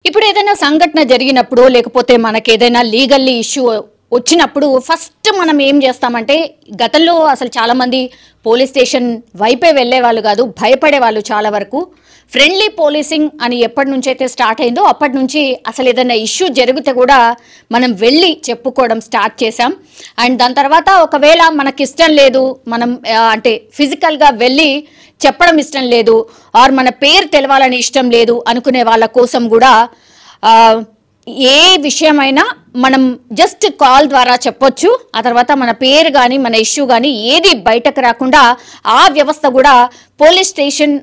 ఇప్పుడు ఏదైనా సంఘటన జరిగినప్పుడు లేకపోతే మనకి ఏదైనా లీగల్లీ ఇష్యూ వచ్చినప్పుడు ఫస్ట్ మనం ఏం చేస్తామంటే గతంలో అసలు చాలా మంది పోలీస్ స్టేషన్ వైపే వెళ్ళే వాళ్ళు కాదు, భయపడే వాళ్ళు చాలా వరకు. ఫ్రెండ్లీ పోలీసింగ్ అని ఎప్పటి నుంచి అయితే స్టార్ట్ అయిందో అప్పటి నుంచి అసలు ఏదైనా ఇష్యూ జరిగితే కూడా మనం వెళ్ళి చెప్పుకోవడం స్టార్ట్ చేసాం. అండ్ దాని తర్వాత ఒకవేళ మనకి ఇష్టం లేదు, మనం అంటే ఫిజికల్గా వెళ్ళి చెప్పడం ఇష్టం లేదు, ఆర్ మన పేరు తెలవాలని ఇష్టం లేదు అనుకునే వాళ్ళ కోసం కూడా ఏ విషయమైనా మనం జస్ట్ కాల్ ద్వారా చెప్పొచ్చు. ఆ తర్వాత మన పేరు కానీ మన ఇష్యూ కానీ ఏది బయటకు రాకుండా ఆ వ్యవస్థ కూడా పోలీస్ స్టేషన్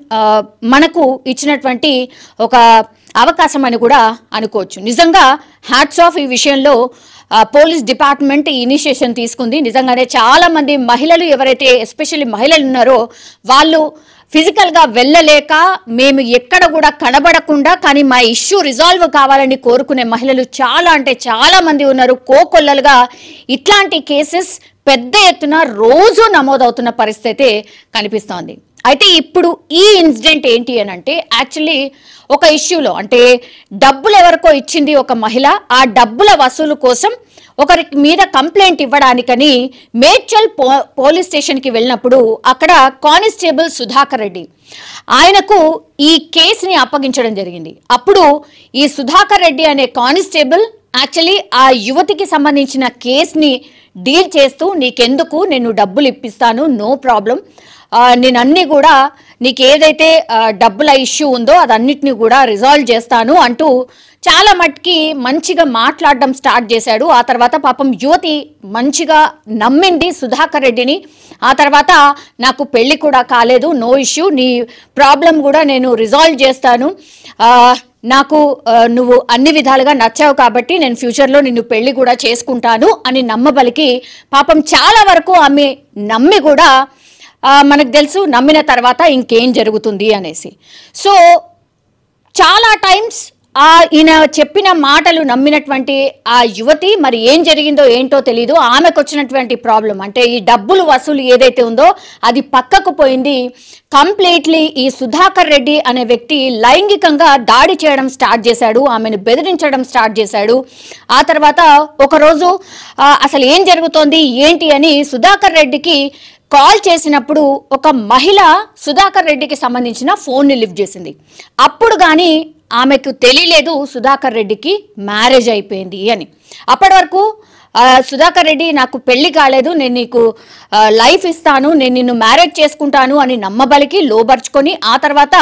మనకు ఇచ్చినటువంటి ఒక అవకాశం అని కూడా అనుకోవచ్చు. నిజంగా హ్యాట్స్ ఆఫ్ ఈ విషయంలో పోలీస్ డిపార్ట్మెంట్ ఇనిషియేషన్ తీసుకుంది. నిజంగానే చాలా మంది మహిళలు ఎవరైతే ఎస్పెషల్లీ మహిళలు ఉన్నారో వాళ్ళు ఫిజికల్గా వెళ్ళలేక మేము ఎక్కడ కూడా కనబడకుండా కానీ మా ఇష్యూ రిజాల్వ్ కావాలని కోరుకునే మహిళలు చాలా అంటే చాలా మంది ఉన్నారు. కోకొల్లలుగా ఇట్లాంటి కేసెస్ పెద్ద ఎత్తున రోజు నమోదవుతున్న పరిస్థితి కనిపిస్తోంది. అయితే ఇప్పుడు ఈ ఇన్సిడెంట్ ఏంటి అని అంటే యాక్చువల్లీ ఒక ఇష్యూలో అంటే డబ్బులు ఎవరికో ఇచ్చింది ఒక మహిళ, ఆ డబ్బుల వసూలు కోసం ఒకరి మీద కంప్లైంట్ ఇవ్వడానికని మేడ్చల్ పోలీస్ స్టేషన్కి వెళ్ళినప్పుడు అక్కడ కానిస్టేబుల్ సుధాకర్ రెడ్డి ఆయనకు ఈ కేసుని అప్పగించడం జరిగింది. అప్పుడు ఈ సుధాకర్ రెడ్డి అనే కానిస్టేబుల్ యాక్చువల్లీ ఆ యువతికి సంబంధించిన కేసుని డీల్ చేస్తూ నీకెందుకు, నేను డబ్బులు ఇప్పిస్తాను, నో ప్రాబ్లం, నేను అన్నీ కూడా నీకు ఏదైతే డబ్బుల ఇష్యూ ఉందో అదన్నిటిని కూడా రిజాల్వ్ చేస్తాను అంటూ చాలా మట్టుకి మంచిగా మాట్లాడడం స్టార్ట్ చేశాడు. ఆ తర్వాత పాపం యువతి మంచిగా నమ్మింది సుధాకర్ రెడ్డిని. ఆ తర్వాత నాకు పెళ్లి కూడా కాలేదు, నో ఇష్యూ, నీ ప్రాబ్లం కూడా నేను రిజాల్వ్ చేస్తాను, నాకు నువ్వు అన్ని విధాలుగా నచ్చావు కాబట్టి నేను ఫ్యూచర్లో నిన్ను పెళ్లి కూడా చేసుకుంటాను అని నమ్మబలికి పాపం చాలా వరకు ఆమె నమ్మి కూడా మనకు తెలుసు నమ్మిన తర్వాత ఇంకేం జరుగుతుంది అనేసి. సో చాలా టైమ్స్ ఈయన చెప్పిన మాటలు నమ్మినటువంటి ఆ యువతి మరి ఏం జరిగిందో ఏంటో తెలీదు, ఆమెకు వచ్చినటువంటి ప్రాబ్లం అంటే ఈ డబ్బులు వసూలు ఏదైతే ఉందో అది పక్కకు పోయింది. కంప్లీట్లీ ఈ సుధాకర్ రెడ్డి అనే వ్యక్తి లైంగికంగా దాడి చేయడం స్టార్ట్ చేశాడు, ఆమెను బెదిరించడం స్టార్ట్ చేశాడు. ఆ తర్వాత ఒకరోజు అసలు ఏం జరుగుతోంది ఏంటి అని సుధాకర్ రెడ్డికి కాల్ చేసినప్పుడు ఒక మహిళ సుధాకర్ రెడ్డికి సంబంధించిన ఫోన్ని లిఫ్ట్ చేసింది. అప్పుడు కానీ ఆమెకు తెలియలేదు సుధాకర్ రెడ్డికి మ్యారేజ్ అయిపోయింది అని. అప్పటి వరకు సుధాకర్ రెడ్డి నాకు పెళ్లి కాలేదు, నేను నీకు లైఫ్ ఇస్తాను, నేను నిన్ను మ్యారేజ్ చేసుకుంటాను అని నమ్మబలికి లోబర్చుకొని ఆ తర్వాత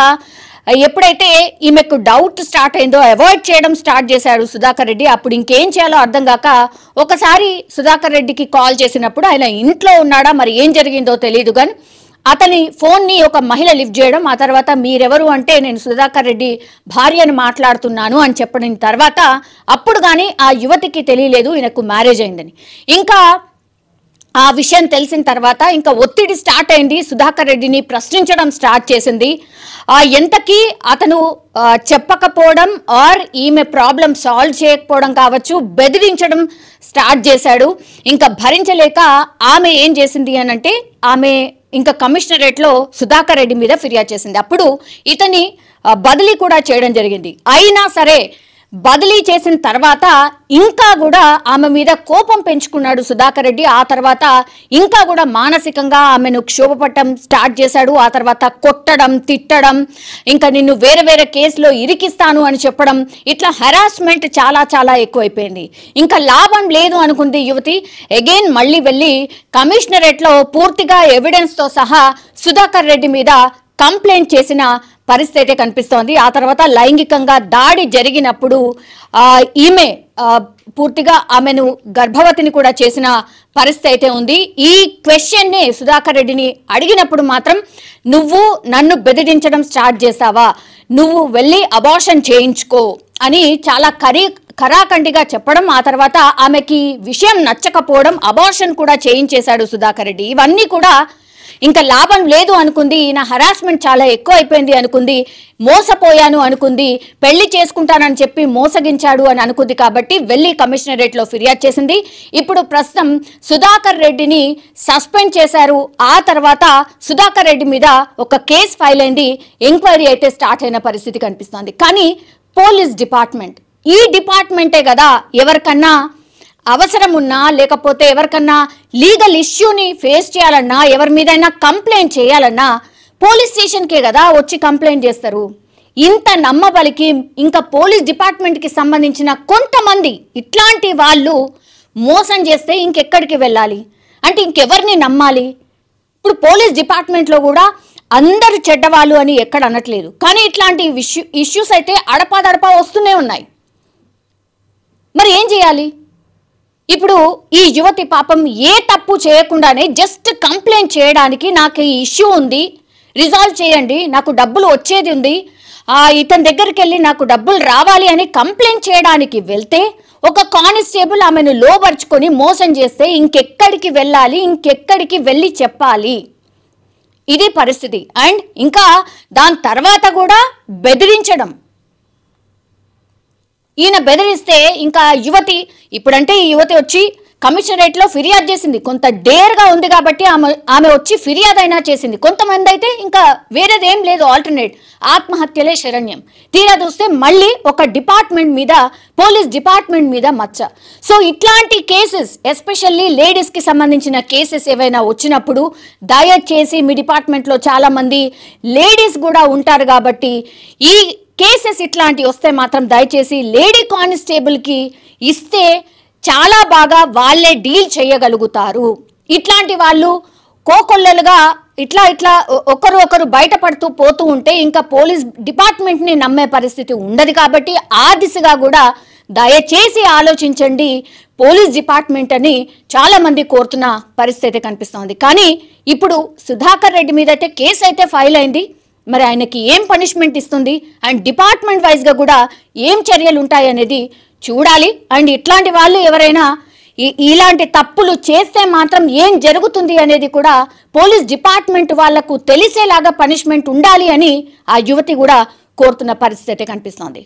ఎప్పుడైతే ఈమెకు డౌట్ స్టార్ట్ అయిందో అవాయిడ్ చేయడం స్టార్ట్ చేశాడు సుధాకర్ రెడ్డి. అప్పుడు ఇంకేం చేయాలో అర్థం కాక ఒకసారి సుధాకర్ రెడ్డికి కాల్ చేసినప్పుడు ఆయన ఇంట్లో ఉన్నాడా మరి ఏం జరిగిందో తెలియదు కానీ అతని ఫోన్ని ఒక మహిళ లిఫ్ట్ చేయడం, ఆ తర్వాత మీరెవరు అంటే నేను సుధాకర్ రెడ్డి భార్యను మాట్లాడుతున్నాను అని చెప్పిన తర్వాత అప్పుడు కానీ ఆ యువతికి తెలియలేదు ఈయనకు మ్యారేజ్ అయిందని. ఇంకా ఆ విషయం తెలిసిన తర్వాత ఇంకా ఒత్తిడి స్టార్ట్ అయింది, సుధాకర్ రెడ్డిని ప్రశ్నించడం స్టార్ట్ చేసింది. ఎంతకీ అతను చెప్పకపోవడం ఆర్ ఈమె ప్రాబ్లం సాల్వ్ చేయకపోవడం కావచ్చు, బెదిరించడం స్టార్ట్ చేశాడు. ఇంకా భరించలేక ఆమె ఏం చేసింది అని అంటే ఆమె ఇంకా కమిషనరేట్లో సుధాకర్ రెడ్డి మీద ఫిర్యాదు చేసింది. అప్పుడు ఇతని బదిలీ కూడా చేయడం జరిగింది. అయినా సరే బదిలీ చేసిన తర్వాత ఇంకా కూడా ఆమె మీద కోపం పెంచుకున్నాడు సుధాకర్ రెడ్డి. ఆ తర్వాత ఇంకా కూడా మానసికంగా ఆమెను క్షోభపట్టడం స్టార్ట్ చేశాడు. ఆ తర్వాత కొట్టడం, తిట్టడం, ఇంకా నిన్ను వేరే వేరే కేసులో ఇరికిస్తాను అని చెప్పడం, ఇట్లా హెరాస్మెంట్ చాలా చాలా ఎక్కువైపోయింది. ఇంకా లాభం లేదు అనుకుంది యువతి. అగైన్ మళ్ళీ వెళ్ళి కమిషనరేట్లో పూర్తిగా ఎవిడెన్స్తో సహా సుధాకర్ రెడ్డి మీద కంప్లైంట్ చేసిన పరిస్థితి కనిపిస్తోంది. ఆ తర్వాత లైంగికంగా దాడి జరిగినప్పుడు ఈమె పూర్తిగా ఆమెను గర్భవతిని కూడా చేసిన పరిస్థితి అయితే ఉంది. ఈ క్వశ్చన్ని సుధాకర్ రెడ్డిని అడిగినప్పుడు మాత్రం నువ్వు నన్ను బెదిరించడం స్టార్ట్ చేసావా, నువ్వు వెళ్ళి అబార్షన్ చేయించుకో అని చాలా ఖరాఖండిగా చెప్పడం, ఆ తర్వాత ఆమెకి విషయం నచ్చకపోవడం, అబార్షన్ కూడా చేయించేశాడు సుధాకర్ రెడ్డి. ఇవన్నీ కూడా ఇంకా లాభం లేదు అనుకుంది, ఈయన హరాస్మెంట్ చాలా ఎక్కువ అయిపోయింది అనుకుంది, మోసపోయాను అనుకుంది, పెళ్లి చేసుకుంటానని చెప్పి మోసగించాడు అని అనుకుంది. కాబట్టి వెళ్ళి కమిషనరేట్లో ఫిర్యాదు చేసింది. ఇప్పుడు ప్రస్తుతం సుధాకర్ రెడ్డిని సస్పెండ్ చేశారు. ఆ తర్వాత సుధాకర్ రెడ్డి మీద ఒక కేసు ఫైల్ అయింది, ఎంక్వైరీ అయితే స్టార్ట్ అయిన పరిస్థితి కనిపిస్తోంది. కానీ పోలీస్ డిపార్ట్మెంట్. ఈ డిపార్ట్మెంటే కదా ఎవరికన్నా అవసరం ఉన్నా లేకపోతే ఎవరికన్నా లీగల్ ఇష్యూని ఫేస్ చేయాలన్నా ఎవరి మీదైనా కంప్లైంట్ చేయాలన్నా పోలీస్ స్టేషన్కే కదా వచ్చి కంప్లైంట్ చేస్తారు. ఇంత నమ్మబలికి ఇంకా పోలీస్ డిపార్ట్మెంట్కి సంబంధించిన కొంతమంది ఇట్లాంటి వాళ్ళు మోసం చేస్తే ఇంకెక్కడికి వెళ్ళాలి అంటే ఇంకెవరిని నమ్మాలి? ఇప్పుడు పోలీస్ డిపార్ట్మెంట్లో కూడా అందరు చెడ్డవాళ్ళు అని ఎక్కడ అనట్లేదు, కానీ ఇట్లాంటి ఇష్యూస్ అయితే అడపాదడపా వస్తూనే ఉన్నాయి. మరి ఏం చేయాలి? ఇప్పుడు ఈ యువతి పాపం ఏ తప్పు చేయకుండానే జస్ట్ కంప్లైంట్ చేయడానికి నాకు ఈ ఇష్యూ ఉంది, రిజాల్వ్ చేయండి, నాకు డబ్బులు వచ్చేది ఉంది, ఇతని దగ్గరికి వెళ్ళి నాకు డబ్బులు రావాలి అని కంప్లైంట్ చేయడానికి వెళ్తే ఒక కానిస్టేబుల్ ఆమెను లోబర్చుకొని మోసం చేస్తే ఇంకెక్కడికి వెళ్ళాలి, ఇంకెక్కడికి వెళ్ళి చెప్పాలి? ఇది పరిస్థితి. అండ్ ఇంకా దాని తర్వాత కూడా బెదిరించడం. ఈయన బెదిరిస్తే ఇంకా యువతి ఇప్పుడంటే ఈ యువతి వచ్చి కమిషనరేట్లో ఫిర్యాదు చేసింది. కొంత డేర్గా ఉంది కాబట్టి ఆమె వచ్చి ఫిర్యాదైనా చేసింది. కొంతమంది అయితే ఇంకా వేరేది ఏం లేదు, ఆల్టర్నేట్ ఆత్మహత్యలే శరణ్యం. తీరా చూస్తే మళ్ళీ ఒక డిపార్ట్మెంట్ మీద, పోలీస్ డిపార్ట్మెంట్ మీద మచ్చ. సో ఇట్లాంటి కేసెస్, ఎస్పెషల్లీ లేడీస్కి సంబంధించిన కేసెస్ ఏవైనా వచ్చినప్పుడు దయచేసి మీ డిపార్ట్మెంట్లో చాలామంది లేడీస్ కూడా ఉంటారు కాబట్టి ఈ కేసెస్ ఇట్లాంటివి వస్తే మాత్రం దయచేసి లేడీ కానిస్టేబుల్కి ఇస్తే చాలా బాగా వాళ్ళే డీల్ చేయగలుగుతారు. ఇట్లాంటి వాళ్ళు కోకొల్లలుగా ఇట్లా ఒకరు బయటపడుతూ పోతూ ఉంటే ఇంకా పోలీస్ డిపార్ట్మెంట్ని నమ్మే పరిస్థితి ఉండదు. కాబట్టి ఆ దిశగా కూడా దయచేసి ఆలోచించండి పోలీస్ డిపార్ట్మెంట్ అని చాలా మంది కోరుతున్న పరిస్థితి కనిపిస్తోంది. కానీ ఇప్పుడు సుధాకర్ రెడ్డి మీద అయితే కేసు అయితే ఫైల్ అయింది. మరి ఆయనకి ఏం పనిష్మెంట్ ఇస్తుంది అండ్ డిపార్ట్మెంట్ వైజ్గా కూడా ఏం చర్యలు ఉంటాయి అనేది చూడాలి. అండ్ ఇట్లాంటి వాళ్ళు ఎవరైనా ఇలాంటి తప్పులు చేస్తే మాత్రం ఏం జరుగుతుంది అనేది కూడా పోలీస్ డిపార్ట్మెంట్ వాళ్లకు తెలిసేలాగా పనిష్మెంట్ ఉండాలి అని ఆ యువతి కూడా కోరుతున్న పరిస్థితి కనిపిస్తోంది.